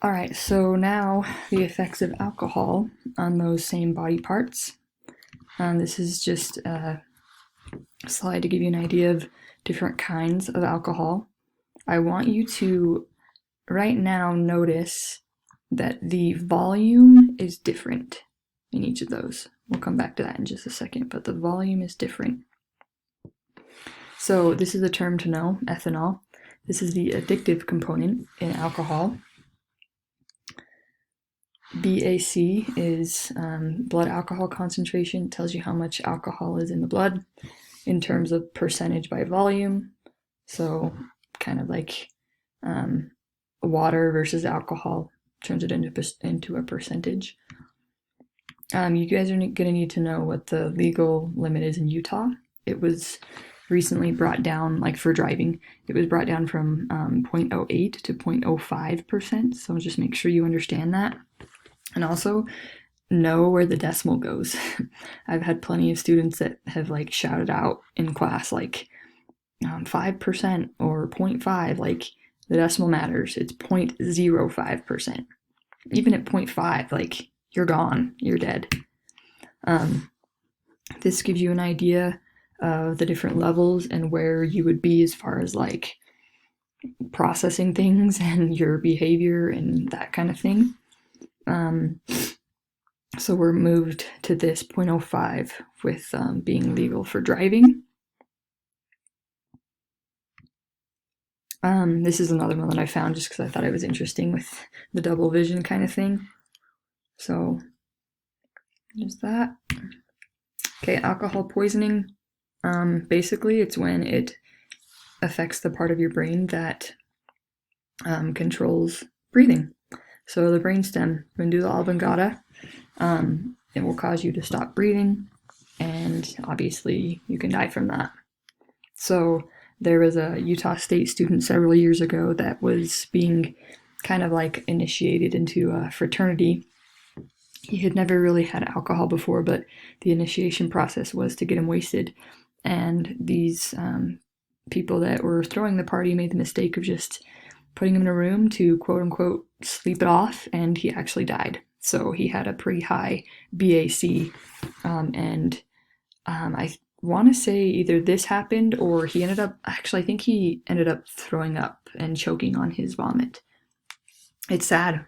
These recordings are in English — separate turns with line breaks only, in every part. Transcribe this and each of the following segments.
All right, so now the effects of alcohol on those same body parts. This is just a slide to give you an idea of different kinds of alcohol. I want you to right now notice that the volume is different in each of those. We'll come back to that in just a second, but the volume is different. So this is a term to know, ethanol. This is the addictive component in alcohol. BAC is blood alcohol concentration. It tells you how much alcohol is in the blood in terms of percentage by volume. So kind of like water versus alcohol turns it into a percentage. You guys are going to need to know what the legal limit is in Utah. It was recently brought down, like for driving, it was brought down from 0.08 to 0.05%. So just make sure you understand that. And also know where the decimal goes. I've had plenty of students that have like shouted out in class like 5% or 0.5, like the decimal matters. It's 0.05%. Even at 0.5, like you're gone, you're dead. This gives you an idea of the different levels and where you would be as far as like processing things and your behavior and that kind of thing. So we're moved to this 0.05 with being legal for driving. This is another one that I found just because I thought it was interesting with the double vision kind of thing. So there's that. Okay, alcohol poisoning. Basically, it's when it affects the part of your brain that controls breathing. So the brainstem, medulla oblongata, it will cause you to stop breathing, and obviously you can die from that. So there was a Utah State student several years ago that was being kind of like initiated into a fraternity. He had never really had alcohol before, but the initiation process was to get him wasted. And these people that were throwing the party made the mistake of just putting him in a room to quote unquote sleep it off, and he actually died. So he had a pretty high BAC, and I want to say either this happened or he ended up, actually, I think he ended up throwing up and choking on his vomit. It's sad.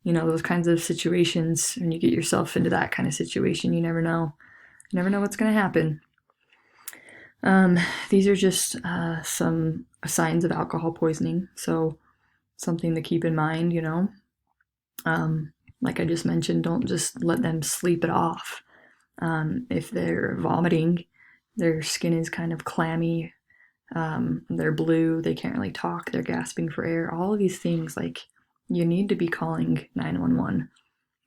Those kinds of situations, when you get yourself into that kind of situation, you never know. You never know what's going to happen. These are just some signs of alcohol poisoning. So something to keep in mind, like I just mentioned, don't just let them sleep it off. If they're vomiting, their skin is kind of clammy, they're blue, they can't really talk, they're gasping for air, all of these things, like, you need to be calling 911.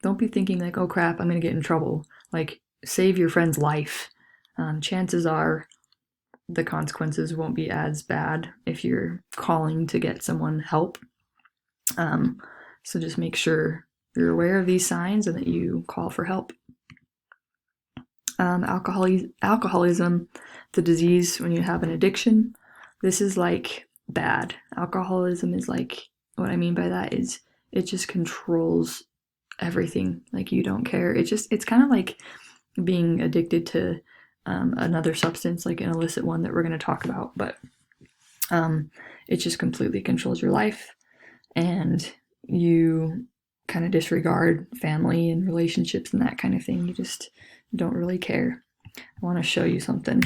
Don't be thinking like, oh crap, I'm gonna get in trouble. Like, save your friend's life. Chances are the consequences won't be as bad if you're calling to get someone help. So just make sure you're aware of these signs and that you call for help. Alcoholism, the disease when you have an addiction. This is like bad. Alcoholism is like, what I mean by that is it just controls everything. Like, you don't care. It's kind of like being addicted to another substance, like an illicit one that we're going to talk about, but it just completely controls your life, and you kind of disregard family and relationships and that kind of thing. You just don't really care. I want to show you something.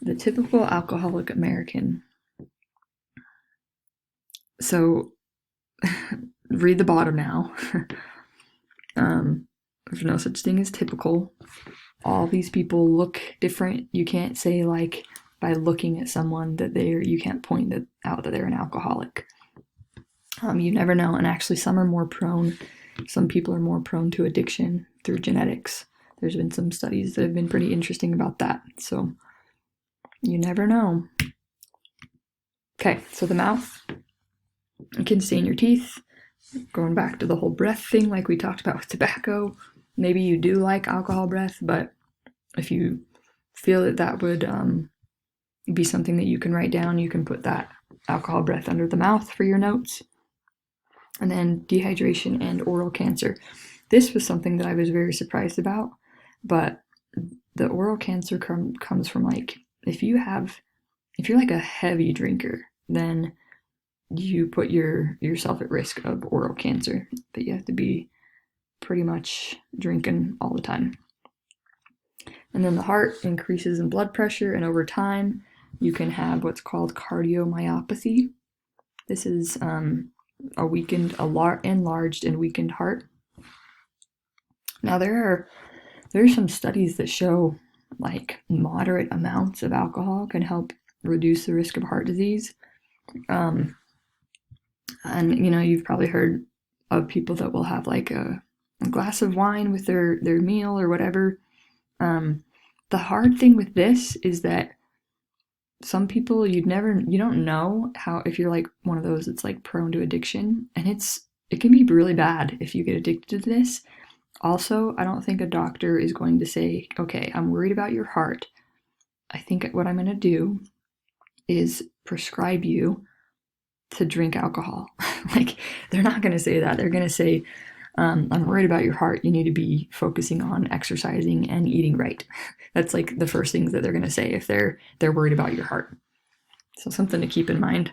The typical alcoholic American. So read the bottom now. There's no such thing as typical. All these people look different. You can't say like by looking at someone that you can't point out that they're an alcoholic. You never know, and actually some people are more prone to addiction through genetics. There's been some studies that have been pretty interesting about that, so you never know. Okay, so the mouth, it can stain your teeth. Going back to the whole breath thing like we talked about with tobacco, maybe you do like alcohol breath, but if you feel that would be something that you can write down, you can put that alcohol breath under the mouth for your notes. And then dehydration and oral cancer. This was something that I was very surprised about, but the oral cancer comes from like if you're like a heavy drinker, then you put yourself at risk of oral cancer. But you have to be pretty much drinking all the time. And then the heart increases in blood pressure, and over time, you can have what's called cardiomyopathy. This is a enlarged and weakened heart. Now there are some studies that show like moderate amounts of alcohol can help reduce the risk of heart disease. And you've probably heard of people that will have like a glass of wine with their meal or whatever. The hard thing with this is that some people you don't know how, if you're like one of those that's like prone to addiction, and it can be really bad if you get addicted to this. Also, I don't think a doctor is going to say, okay, I'm worried about your heart. I think what I'm going to do is prescribe you to drink alcohol. Like, they're not going to say that. They're going to say, I'm worried about your heart. You need to be focusing on exercising and eating right. That's like the first things that they're going to say if they're worried about your heart. So something to keep in mind.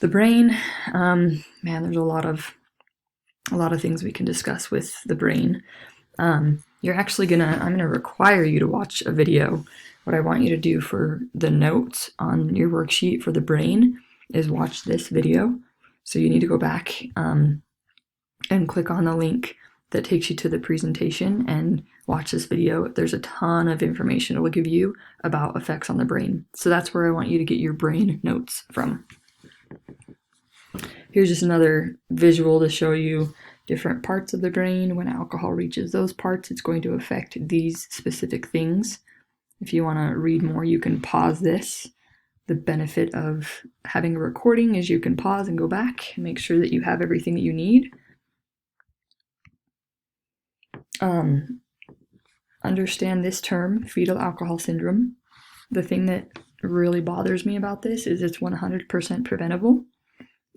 The brain, man, there's a lot of things we can discuss with the brain. I'm gonna require you to watch a video. What I want you to do for the notes on your worksheet for the brain is watch this video. So you need to go back and click on the link that takes you to the presentation and watch this video. There's a ton of information it will give you about effects on the brain. So that's where I want you to get your brain notes from. Here's just another visual to show you different parts of the brain. When alcohol reaches those parts, it's going to affect these specific things. If you want to read more, you can pause this. The benefit of having a recording is you can pause and go back and make sure that you have everything that you need. Understand this term, fetal alcohol syndrome. The thing that really bothers me about this is it's 100% preventable.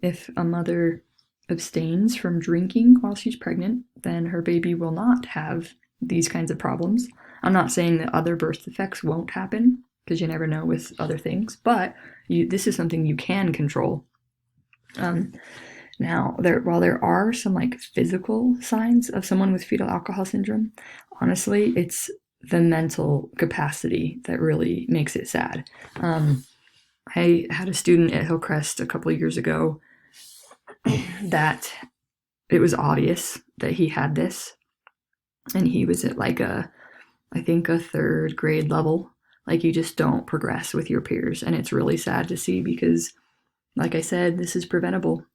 If a mother abstains from drinking while she's pregnant, then her baby will not have these kinds of problems. I'm not saying that other birth defects won't happen, because you never know with other things, but this is something you can control. Now, while there are some like physical signs of someone with fetal alcohol syndrome, honestly, it's the mental capacity that really makes it sad. I had a student at Hillcrest a couple of years ago that it was obvious that he had this, and he was at like I think a third grade level. Like, you just don't progress with your peers, and it's really sad to see because, like I said, this is preventable.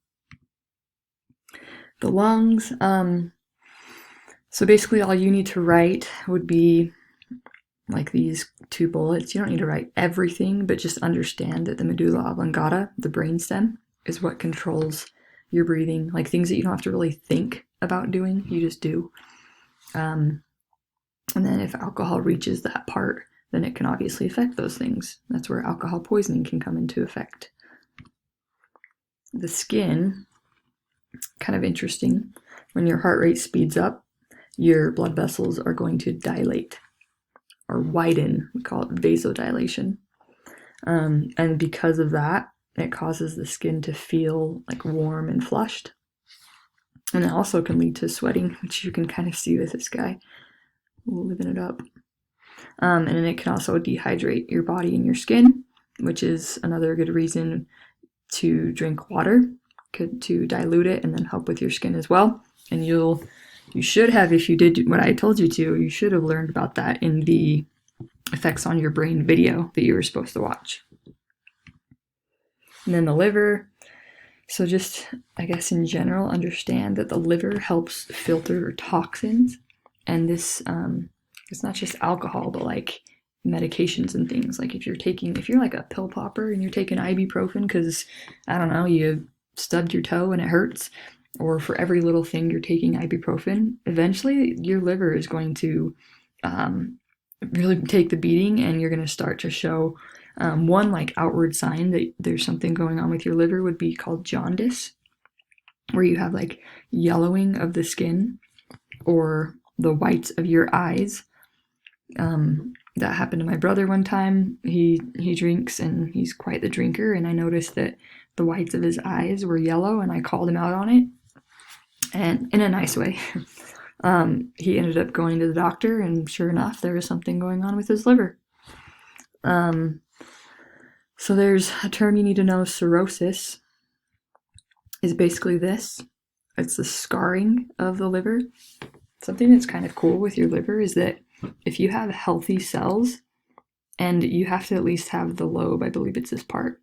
The lungs, so basically all you need to write would be like these 2 bullets. You don't need to write everything, but just understand that the medulla oblongata, the brainstem, is what controls your breathing. Like, things that you don't have to really think about doing, you just do. And then if alcohol reaches that part, then it can obviously affect those things. That's where alcohol poisoning can come into effect. The skin, kind of interesting. When your heart rate speeds up, your blood vessels are going to dilate or widen. We call it vasodilation. And because of that, it causes the skin to feel like warm and flushed. And it also can lead to sweating, which you can kind of see with this guy living it up. And then it can also dehydrate your body and your skin, which is another good reason to drink water, to dilute it and then help with your skin as well. And you should have, if you did what I told you to, you should have learned about that in the effects on your brain video that you were supposed to watch. And then the liver. So just, I guess in general, understand that the liver helps filter toxins. And this, it's not just alcohol, but like medications and things. Like if you're like a pill popper and you're taking ibuprofen because, I don't know, you stubbed your toe and it hurts, or for every little thing you're taking ibuprofen, eventually your liver is going to really take the beating, and you're going to start to show one like outward sign that there's something going on with your liver would be called jaundice. where you have like yellowing of the skin or the whites of your eyes. That happened to my brother one time. He drinks and he's quite the drinker, and I noticed that the whites of his eyes were yellow, and I called him out on it, and in a nice way. He ended up going to the doctor, and sure enough, there was something going on with his liver. So there's a term you need to know. Cirrhosis is basically this. It's the scarring of the liver. Something that's kind of cool with your liver is that if you have healthy cells, and you have to at least have the lobe, I believe it's this part.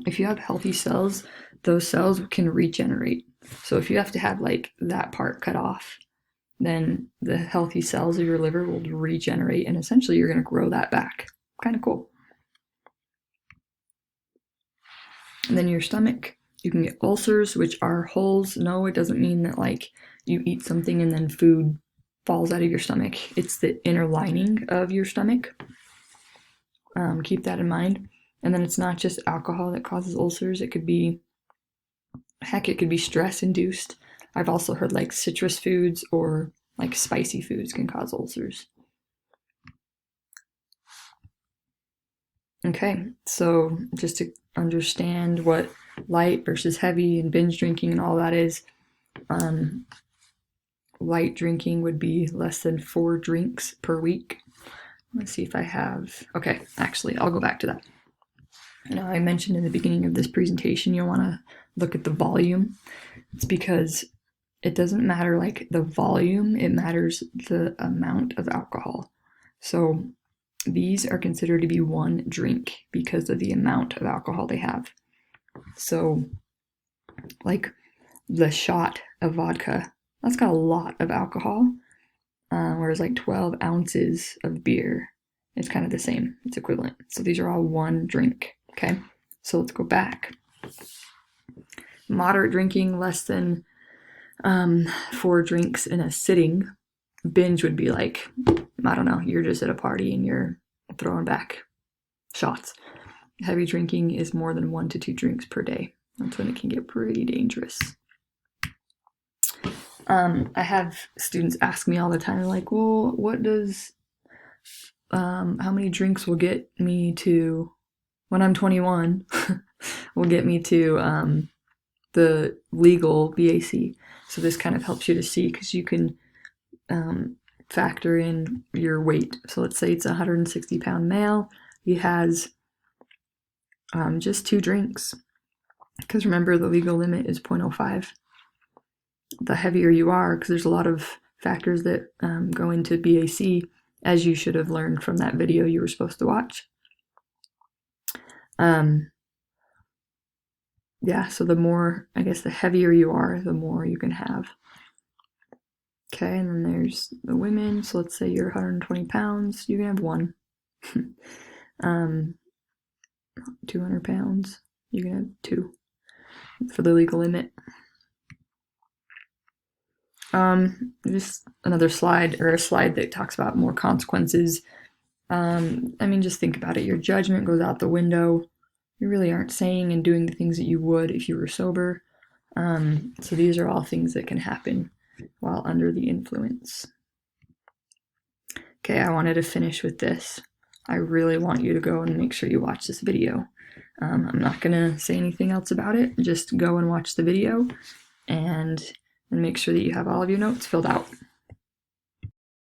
If you have healthy cells, those cells can regenerate. So if you have to have like that part cut off, then the healthy cells of your liver will regenerate, and essentially you're going to grow that back. Kind of cool. And then your stomach, you can get ulcers, which are holes. No, it doesn't mean that like you eat something and then food falls out of your stomach. It's the inner lining of your stomach. Keep that in mind. And then it's not just alcohol that causes ulcers. It could be stress induced. I've also heard like citrus foods or like spicy foods can cause ulcers. Okay, so just to understand what light versus heavy and binge drinking and all that is, light drinking would be less than 4 drinks per week. Let's see if I have, okay, actually, I'll go back to that. Now, I mentioned in the beginning of this presentation, you'll want to look at the volume. It's because it doesn't matter like the volume, it matters the amount of alcohol. So these are considered to be 1 drink because of the amount of alcohol they have. So like the shot of vodka, that's got a lot of alcohol, whereas like 12 ounces of beer, it's kind of the same. It's equivalent. So these are all 1 drink. Okay, so let's go back. Moderate drinking, less than 4 drinks in a sitting. Binge would be like, I don't know, you're just at a party and you're throwing back shots. Heavy drinking is more than 1 to 2 drinks per day. That's when it can get pretty dangerous. I have students ask me all the time, like, well, what does, how many drinks will get me to, when I'm 21, will get me to the legal BAC. So this kind of helps you to see, because you can factor in your weight. So let's say it's a 160-pound male. He has just 2 drinks, because remember the legal limit is 0.05. The heavier you are, because there's a lot of factors that go into BAC, as you should have learned from that video you were supposed to watch. Yeah, so the more, I guess the heavier you are, the more you can have. Okay, and then there's the women. So let's say you're 120 pounds, you can have 1. 200 pounds, you can have 2 for the legal limit. Just another slide, or a slide that talks about more consequences. I mean, just think about it. Your judgment goes out the window. You really aren't saying and doing the things that you would if you were sober. So these are all things that can happen while under the influence. Okay, I wanted to finish with this. I really want you to go and make sure you watch this video. I'm not going to say anything else about it. Just go and watch the video and make sure that you have all of your notes filled out.